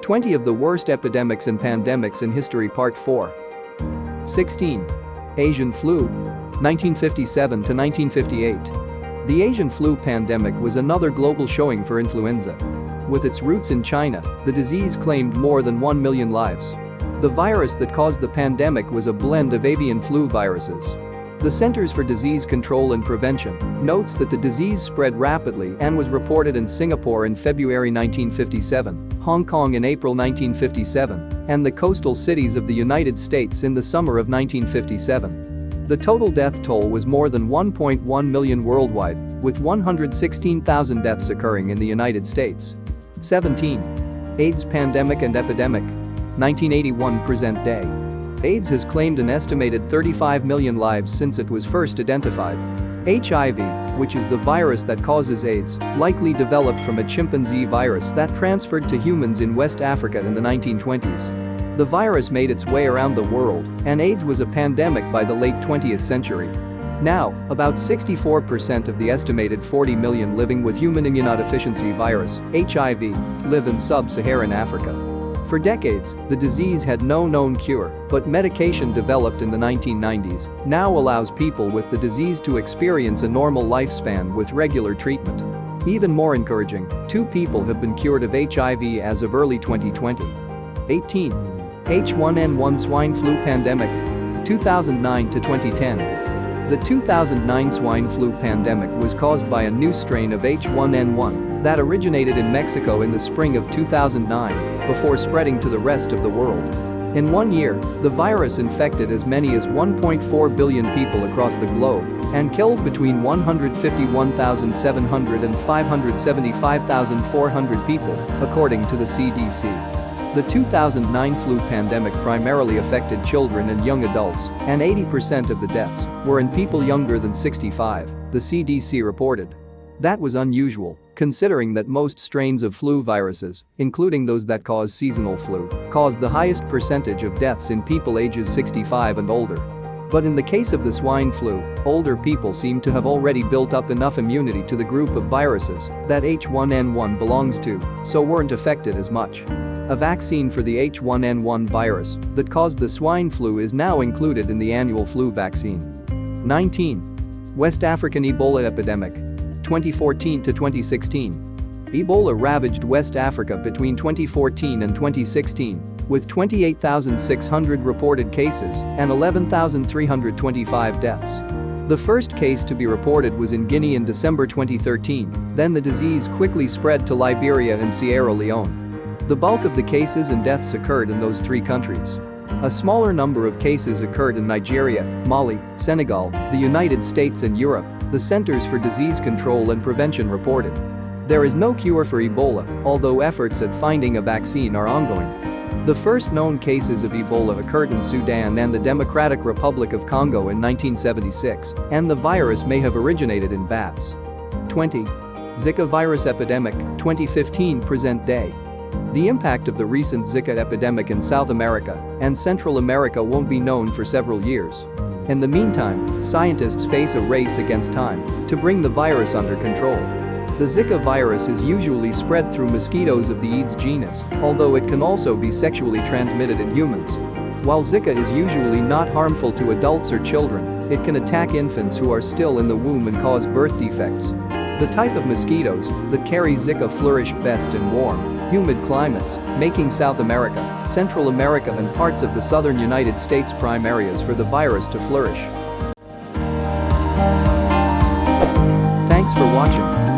20 of the worst epidemics and pandemics in history Part 4. 16. Asian flu. 1957 to 1958. The Asian flu pandemic was another global showing for influenza. With its roots in China, the disease claimed more than 1 million lives. The virus that caused the pandemic was a blend of avian flu viruses. The Centers for Disease Control and Prevention notes that the disease spread rapidly and was reported in Singapore in February 1957, Hong Kong in April 1957, and the coastal cities of the United States in the summer of 1957. The total death toll was more than 1.1 million worldwide, with 116,000 deaths occurring in the United States. 17. AIDS pandemic and epidemic. 1981 present day. AIDS has claimed an estimated 35 million lives since it was first identified. HIV, which is the virus that causes AIDS, likely developed from a chimpanzee virus that transferred to humans in West Africa in the 1920s. The virus made its way around the world, and AIDS was a pandemic by the late 20th century. Now, about 64% of the estimated 40 million living with human immunodeficiency virus, HIV, live in sub-Saharan Africa. For decades, the disease had no known cure, but medication developed in the 1990s now allows people with the disease to experience a normal lifespan with regular treatment. Even more encouraging, 2 people have been cured of HIV as of early 2020. 18. H1N1 swine flu pandemic. 2009 to 2010. The 2009 swine flu pandemic was caused by a new strain of H1N1 that originated in Mexico in the spring of 2009 before spreading to the rest of the world. In 1 year, the virus infected as many as 1.4 billion people across the globe and killed between 151,700 and 575,400 people, according to the CDC. The 2009 flu pandemic primarily affected children and young adults, and 80% of the deaths were in people younger than 65, the CDC reported. That was unusual, considering that most strains of flu viruses, including those that cause seasonal flu, cause the highest percentage of deaths in people ages 65 and older. But in the case of the swine flu, older people seem to have already built up enough immunity to the group of viruses that H1N1 belongs to, so weren't affected as much. A vaccine for the H1N1 virus that caused the swine flu is now included in the annual flu vaccine. 19. West African Ebola epidemic. 2014 to 2016. Ebola ravaged West Africa between 2014 and 2016, with 28,600 reported cases and 11,325 deaths. The first case to be reported was in Guinea in December 2013, then the disease quickly spread to Liberia and Sierra Leone. The bulk of the cases and deaths occurred in those 3 countries. A smaller number of cases occurred in Nigeria, Mali, Senegal, the United States and Europe, the Centers for Disease Control and Prevention reported. There is no cure for Ebola, although efforts at finding a vaccine are ongoing. The first known cases of Ebola occurred in Sudan and the Democratic Republic of Congo in 1976, and the virus may have originated in bats. 20. Zika virus epidemic, 2015 present day. The impact of the recent Zika epidemic in South America and Central America won't be known for several years. In the meantime, scientists face a race against time to bring the virus under control. The Zika virus is usually spread through mosquitoes of the Aedes genus, although it can also be sexually transmitted in humans. While Zika is usually not harmful to adults or children, it can attack infants who are still in the womb and cause birth defects. The type of mosquitoes that carry Zika flourish best in warm, humid climates, making South America, Central America and parts of the southern United States prime areas for the virus to flourish. Thanks for watching.